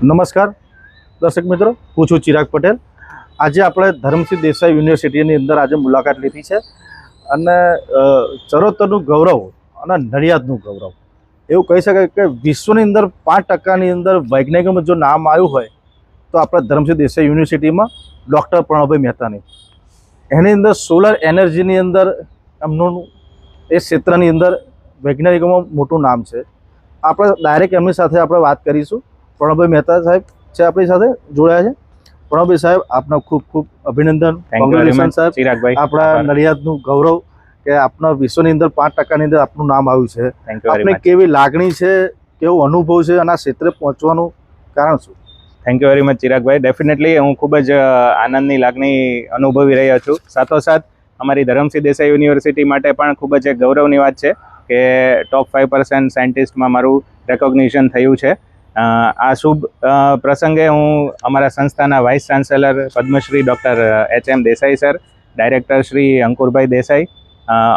નમસ્કાર દર્શક મિત્રો, હું છું ચિરાગ પટેલ. આજે આપણે ધરમસિંહ દેસાઈ યુનિવર્સિટીની અંદર આજે મુલાકાત લીધી છે અને ચરોતરનું ગૌરવ અને નડિયાદનું ગૌરવ એવું કહી શકાય કે વિશ્વની અંદર 5%ની અંદર વૈજ્ઞાનિકોમાં જો નામ આવ્યું હોય તો આપણે ધરમસિંહ દેસાઈ યુનિવર્સિટીમાં ડૉક્ટર પ્રણવભાઈ મહેતાની. એની અંદર સોલર એનર્જીની અંદર એમનું એ ક્ષેત્રની અંદર વૈજ્ઞાનિકોમાં મોટું નામ છે. આપણે ડાયરેક્ટ એમની સાથે આપણે વાત કરીશું. પ્રણવભાઈ મહેતા સાહેબ છે આપણી સાથે જોડાયા છે. પ્રણવભાઈ સાહેબ, આપના ખૂબ ખૂબ અભિનંદન. કોંગ્રેચ્યુલેશન સાહેબ, આપણા નડિયાદનું ગૌરવ કે આપના વિશ્વની અંદર 5%ની અંદર આપનું નામ આવ્યું છે. આપને કેવી લાગણી છે, કેવો અનુભવ છે અને આ ક્ષેત્રે પહોંચવાનું કારણ શું? Thank you very much Chiragbhai. Definitely હું ખૂબ જ આનંદની લાગણી અનુભવી રહ્યો છું. સાથોસાથ અમારી ધરમસિંહ દેસાઈ યુનિવર્સિટી માટે પણ ખૂબ જ એક ગૌરવની વાત છે કે ટોપ 5% સાયન્ટિસ્ટમાં મારું રેકોગ્નિશન થયું છે. આ શુભ પ્રસંગે હું અમારા સંસ્થાના vice chancellor Padmashri doctor H M. Desai sir, director Shri Ankurbhai Desai,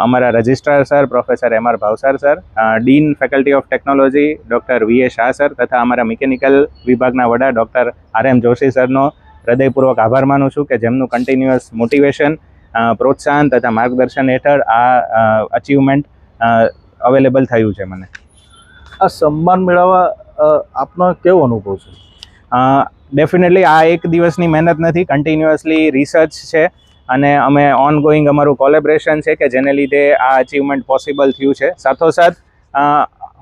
અમારા registrar sir professor M R. Bhavsar sir, dean faculty of technology doctor V A. Shah sir તથા અમારા મિકેનિકલ વિભાગના વડા ડૉક્ટર આર.એમ. જોશી સરનો હૃદયપૂર્વક આભાર માનું છું કે જેમનું કન્ટિન્યુઅસ મોટિવેશન, પ્રોત્સાહન તથા માર્ગદર્શન હેઠળ આ અચીવમેન્ટ અવેલેબલ થયું છે મને. આ સન્માન મેળવવા આપનો કેવો અનુભવ છે? ડેફિનેટલી આ એક દિવસની મહેનત નથી, કન્ટિન્યુઅસલી રિસર્ચ છે અને અમે ઓનગોઈંગ અમારું કોલેબરેશન છે કે જેને લીધે આ અચીવમેન્ટ પોસિબલ થયું છે. સાથોસાથ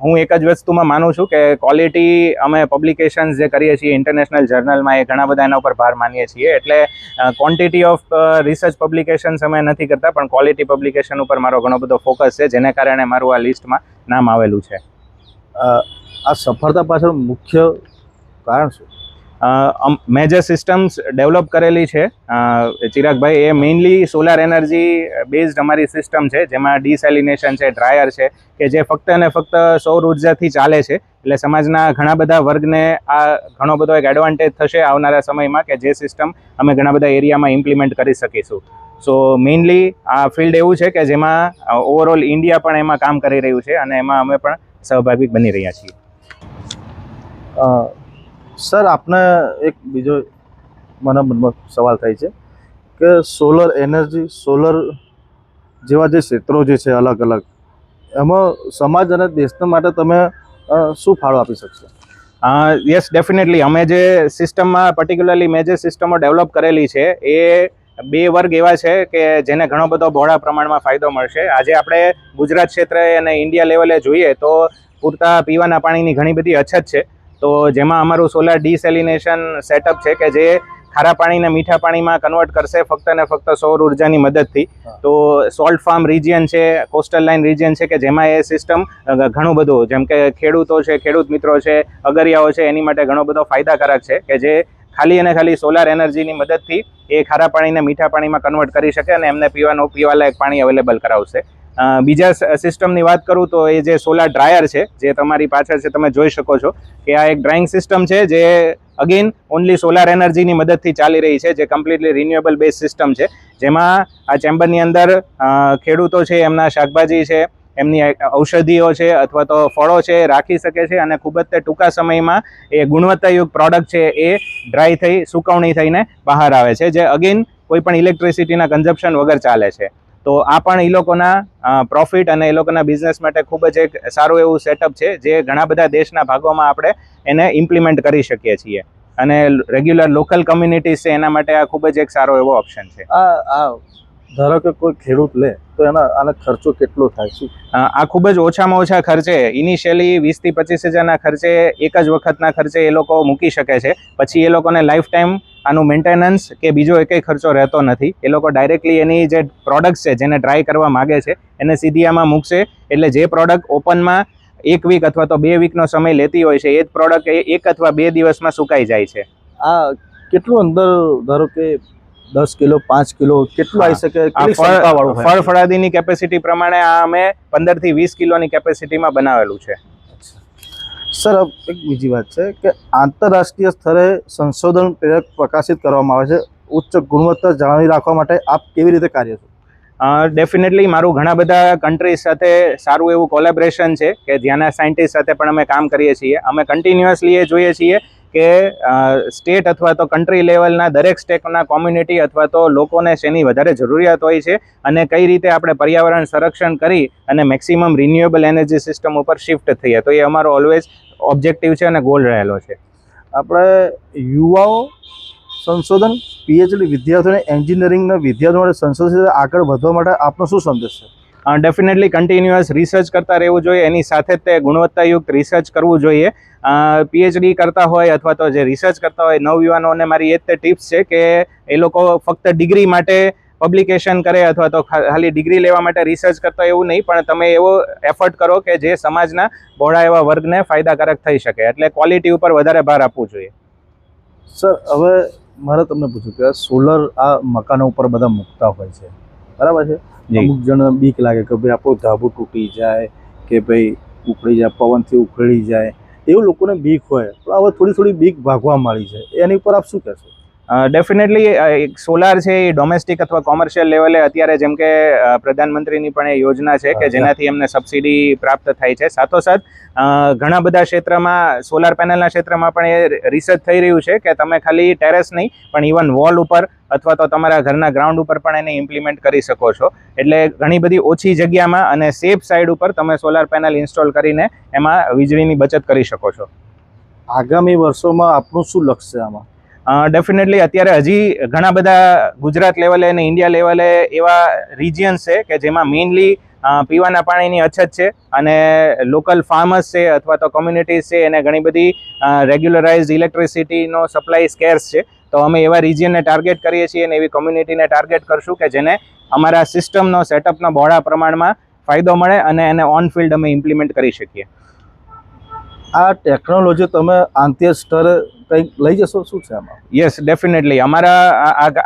હું એક જ વસ્તુમાં માનું છું કે ક્વોલિટી અમે પબ્લિકેશન્સ જે કરીએ છીએ ઇન્ટરનેશનલ જર્નલમાં એ ઘણા બધા એના ઉપર ભાર માનીએ છીએ. એટલે ક્વોન્ટિટી ઓફ રિસર્ચ પબ્લિકેશન્સ અમે નથી કરતા, પણ ક્વોલિટી પબ્લિકેશન ઉપર મારો ઘણો બધો ફોકસ છે, જેને કારણે મારું આ લિસ્ટમાં નામ આવેલું છે. આ સફળતા પાછળ મુખ્ય કારણ શું? મેજર સિસ્ટમ્સ ડેવલપ કરેલી છે ચિરાગભાઈ. એ મેઇનલી સોલાર એનર્જી બેઝડ અમારી સિસ્ટમ છે, જેમાં ડિસેલિનેશન છે, ડ્રાયર છે કે જે ફક્ત અને ફક્ત સૌર ઉર્જાથી ચાલે છે. એટલે સમાજના ઘણા બધા વર્ગને આ ઘણો બધો એક એડવાન્ટેજ થશે આવનારા સમયમાં કે જે સિસ્ટમ અમે ઘણા બધા એરિયામાં ઇમ્પ્લિમેન્ટ કરી શકીશું. સો મેઇનલી આ ફિલ્ડ એવું છે કે જેમાં ઓવરઓલ ઇન્ડિયા પણ એમાં કામ કરી રહ્યું છે અને એમાં અમે પણ સહભાગી બની રહ્યા છીએ. સર, આપને એક બીજો મને મનમાં સવાલ થાય છે કે સોલર એનર્જી, સોલર જેવા જે ક્ષેત્રો જે છે અલગ અલગ, એમાં સમાજ અને દેશના માટે તમે શું ફાળો આપી શકશો? Yes, definitely. અમે જે સિસ્ટમમાં પર્ટિક્યુલરલી મેજર સિસ્ટમો ડેવલપ કરેલી છે એ બે વર્ગ એવા છે કે જેને ઘણો બધો બહોળા પ્રમાણમાં ફાયદો મળશે. આજે આપણે ગુજરાત ક્ષેત્રે અને ઇન્ડિયા લેવલે જોઈએ તો પૂરતા પીવાના પાણીની ઘણી બધી અછત છે. તો જેમાં અમારું સોલાર ડિસેલિનેશન સેટઅપ છે કે જે ખારા પાણીને મીઠા પાણીમાં કન્વર્ટ કરશે ફક્ત ને ફક્ત સૌર ઉર્જાની મદદથી. તો સોલ્ટ ફાર્મ રિજિયન છે, કોસ્ટલ લાઇન રિજિયન છે કે જેમાં એ સિસ્ટમ ઘણું બધું, જેમ કે ખેડૂતો છે, ખેડૂત મિત્રો છે, અગરિયાઓ છે, એની માટે ઘણો બધો ફાયદાકારક છે કે જે ખાલી અને ખાલી સોલાર એનર્જીની મદદથી એ ખારા પાણીને મીઠા પાણીમાં કન્વર્ટ કરી શકે અને એમને પીવાલાયક પાણી અવેલેબલ કરાવશે. બીજા સિસ્ટમની વાત કરું તો એ જે સોલાર ડ્રાયર છે જે તમારી પાછળ છે, તમે જોઈ શકો છો કે આ એક ડ્રાઇંગ સિસ્ટમ છે જે અગેન ઓનલી સોલાર એનર્જીની મદદથી ચાલી રહી છે, જે કમ્પ્લીટલી રિન્યુએબલ બેઝ સિસ્ટમ છે. જેમાં આ ચેમ્બરની અંદર ખેડૂતો છે, એમના શાકભાજી છે, એમની ઔષધિઓ છે અથવા તો ફળો છે રાખી શકે છે અને ખૂબ જ તે ટૂંકા સમયમાં એ ગુણવત્તાયુક્ત પ્રોડક્ટ છે એ ડ્રાય થઈ સુકવણી થઈને બહાર આવે છે, જે અગેન કોઈ પણ ઇલેક્ટ્રિસિટીના કન્ઝપ્શન વગર ચાલે છે. તો આ પણ એ લોકોના પ્રોફિટ અને એ લોકોના બિઝનેસ માટે ખૂબ જ એક સારું એવું સેટઅપ છે જે ઘણા બધા દેશના ભાગોમાં આપણે એને ઇમ્પ્લિમેન્ટ કરી શકીએ છીએ અને રેગ્યુલર લોકલ કમ્યુનિટીઝ છે એના માટે આ ખૂબ જ એક સારો એવો ઓપ્શન છે. ધારો કે કોઈ ખેડૂત લે તો આનો ખર્ચો કેટલો થાય છે? આ ખૂબ જ ઓછામાં ઓછા ખર્ચે, ઇનિશિયલી 20,000 થી 25,000ના ખર્ચે એક જ વખતના ખર્ચે એ લોકો મૂકી શકે છે. પછી એ લોકોને લાઈફ ટાઈમ આનું મેન્ટેનન્સ કે બીજો એકેય ખર્ચો રહેતો નથી. એ લોકો ડાયરેક્ટલી એની જે પ્રોડક્ટ છે જેને ડ્રાય કરવા માગે છે એને સીધી આમાં મૂકશે, એટલે જે પ્રોડક્ટ ઓપનમાં 1 વીક અથવા તો 2 વીકનો સમય લેતી હોય છે એ જ પ્રોડક્ટ 1 અથવા 2 દિવસમાં સુકાઈ જાય છે. આ કેટલું અંદર, ધારો કે 10 કિલો 5 કિલો કેટલું આવી શકે? ફળ ફળાદીની કેપેસિટી પ્રમાણે આ અમે 15 થી 20 કિલોની કેપેસિટીમાં બનાવેલું છે. સર, એક બીજી વાત છે કે આંતરરાષ્ટ્રીય સ્તરે સંશોધન પ્રેરક પ્રકાશિત કરવામાં આવે છે. ઉચ્ચ ગુણવત્તા જાળવી રાખવા માટે આપ કેવી રીતે કાર્ય છો? ડેફિનેટલી મારું ઘણા બધા કન્ટ્રીઝ સાથે સારું એવું કોલેબરેશન છે કે જ્યાંના સાયન્ટિસ્ટ સાથે પણ અમે કામ કરીએ છીએ. અમે કન્ટિન્યુઅસલી એ જોઈએ છીએ કે સ્ટેટ અથવા તો કન્ટ્રી લેવલના દરેક સ્ટેટના કોમ્યુનિટી અથવા તો લોકોને શેની વધારે જરૂરિયાત હોય છે અને કઈ રીતે આપણે પર્યાવરણ સંરક્ષણ કરી અને મેક્સિમમ રિન્યુએબલ એનર્જી સિસ્ટમ ઉપર શિફ્ટ થઈએ. તો એ અમારો ઓલવેઝ ઓબ્જેક્ટિવ છે અને ગોલ રહેલો છે. આપણે યુવાઓ સંશોધન પીએચડી વિદ્યાર્થીઓને એન્જિનિયરિંગના વિદ્યાર્થીઓ માટે સંશોધન આગળ વધવા માટે આપનો શું સંદેશ છે? ડેફિનેટલી કન્ટિન્યુઅસ રિસર્ચ કરતા રહેવું જોઈએ, એની સાથે જ તે ગુણવત્તાયુક્ત રિસર્ચ કરવું જોઈએ. પીએચડી કરતા હોય અથવા તો જે રિસર્ચ કરતા હોય નવયુવાનોને મારી એ જ તે ટિપ્સ છે કે એ લોકો ફક્ત ડિગ્રી માટે પબ્લિકેશન કરે અથવા તો ખાલી ડિગ્રી લેવા માટે રિસર્ચ કરતા એવું નહીં, પણ તમે એવો એફર્ટ કરો કે જે સમાજના બહોળા એવા વર્ગને ફાયદાકારક થઈ શકે. એટલે ક્વોલિટી ઉપર વધારે ભાર આપવું જોઈએ. સર, હવે મારે તમને પૂછ્યું કે સોલર આ મકાનો ઉપર બધા મૂકતા હોય છે, બરાબર છે? અમુક જણ બીક લાગે કે ભાઈ આપણું ધાબુ તૂટી જાય કે ભાઈ ઉખડી જાય, પવનથી ઉખડી જાય, એવું લોકોને બીક હોય. તો હવે થોડી બીક ભાગવા માંડી છે, એની ઉપર આપ શું કહેશો? ડેફિનેટલી સોલાર છે એ ડોમેસ્ટિક અથવા કોમર્શિયલ લેવલે અત્યારે જેમ કે પ્રધાનમંત્રીની પણ એ યોજના છે કે જેનાથી એમને સબસિડી પ્રાપ્ત થાય છે. સાથોસાથ ઘણા બધા ક્ષેત્રમાં સોલાર પેનલના ક્ષેત્રમાં પણ એ રિસર્ચ થઈ રહ્યું છે કે તમે ખાલી ટેરેસ નહીં પણ ઇવન વોલ ઉપર અથવા તો તમારા ઘરના ગ્રાઉન્ડ ઉપર પણ એને ઇમ્પ્લિમેન્ટ કરી શકો છો. એટલે ઘણી બધી ઓછી જગ્યામાં અને સેફ સાઇડ ઉપર તમે સોલાર પેનલ ઇન્સ્ટોલ કરીને એમાં વીજળીની બચત કરી શકો છો. આગામી વર્ષોમાં આપનું શું લક્ષ્ય છે આમાં? ડેફિનેટલી અત્યારે હજી ઘણા બધા ગુજરાત લેવલે અને ઇન્ડિયા લેવલે એવા રિજિયન્સ છે કે જેમાં મેઇનલી પીવાના પાણીની અછત છે અને લોકલ ફાર્મર્સ છે અથવા તો કોમ્યુનિટીઝ છે એને ઘણી બધી રેગ્યુલરાઇઝ ઇલેક્ટ્રિસિટીનો સપ્લાય સ્કેર્સ છે. તો અમે એવા રિજિયનને ટાર્ગેટ કરીએ છીએ અને એવી કોમ્યુનિટીને ટાર્ગેટ કરશું કે જેને અમારા સિસ્ટમનો સેટઅપનો બહોળા પ્રમાણમાં ફાયદો મળે અને એને ઓન ફિલ્ડ અમે ઇમ્પ્લિમેન્ટ કરી શકીએ. આ ટેકનોલોજી તમે આંતરિક સ્તરે કંઈક લઈ જશો, શું છે આમાં? યસ, ડેફિનેટલી અમારા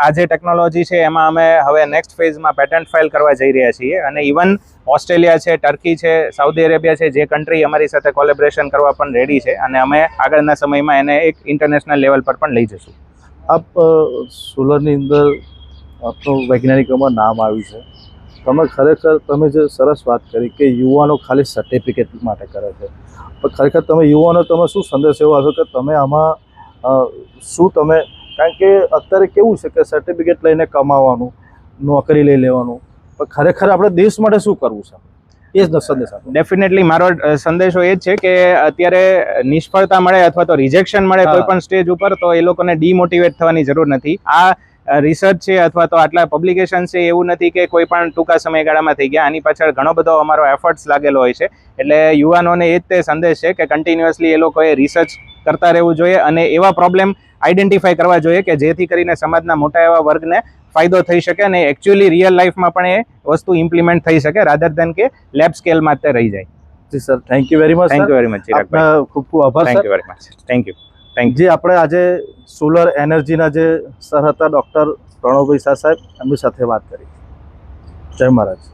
આ જે ટેકનોલોજી છે એમાં અમે હવે નેક્સ્ટ ફેઝમાં પેટન્ટ ફાઇલ કરવા જઈ રહ્યા છીએ અને ઇવન ઓસ્ટ્રેલિયા છે, ટર્કી છે, સાઉદી અરેબિયા છે, જે કન્ટ્રી અમારી સાથે કોલેબરેશન કરવા પણ રેડી છે અને અમે આગળના સમયમાં એને એક ઇન્ટરનેશનલ લેવલ પર પણ લઈ જશું. આપ સોલરની અંદર આપણું વૈજ્ઞાનિકોમાં નામ આવ્યું છે. તમે ખરેખર તમે જે સરસ વાત કરી કે યુવાનો ખાલી સર્ટિફિકેટ માટે કરે છે, પણ ખરેખર તમે યુવાનો તમે શું સંદેશ એવો હશો કે તમે આમાં શું તમે, કારણ કે અત્યારે કેવું છે કે સર્ટિફિકેટ લઈને કમાવાનું, નોકરી લઈ લેવાનું, પણ ખરેખર આપણે દેશ માટે શું કરવું છે, એ જ સંદેશ આપો. ડેફિનેટલી મારો સંદેશો એ જ છે કે અત્યારે નિષ્ફળતા મળે અથવા તો રિજેક્શન મળે કોઈ પણ સ્ટેજ ઉપર તો એ લોકોને ડિમોટિવેટ થવાની જરૂર નથી. આ રિસર્ચ છે અથવા તો આટલા પબ્લિકેશન છે એવું નથી કે કોઈ પણ ટૂંકા સમયગાળામાં થઈ ગયા. આની પાછળ ઘણો બધો અમારો એફર્ટ્સ લાગેલો હોય છે. એટલે યુવાનોને એ જ તે સંદેશ છે કે કન્ટિન્યુઅસલી એ લોકોએ રિસર્ચ કરતા રહેવું જોઈએ અને એવા પ્રોબ્લેમ આઈડેન્ટિફાઈ કરવા જોઈએ કે જેથી કરીને સમાજના મોટા એવા વર્ગને ફાયદો થઈ શકે અને એકચ્યુઅલી રિયલ લાઈફમાં પણ એ વસ્તુ ઇમ્પ્લિમેન્ટ થઈ શકે રાધર દેન કે લેબ સ્કેલમાં તે રહી જાય. જી sir, thank you very much. Thank you very much Chiragbhai. ખૂબ ખૂબ આભાર. Thank you very much. Thank you. જે આપણે આજે સોલર એનર્જીના જે સર હતા ડૉક્ટર પ્રણવભાઈ શાહ સાહેબ, એમની સાથે વાત કરી. જય મહારાજ.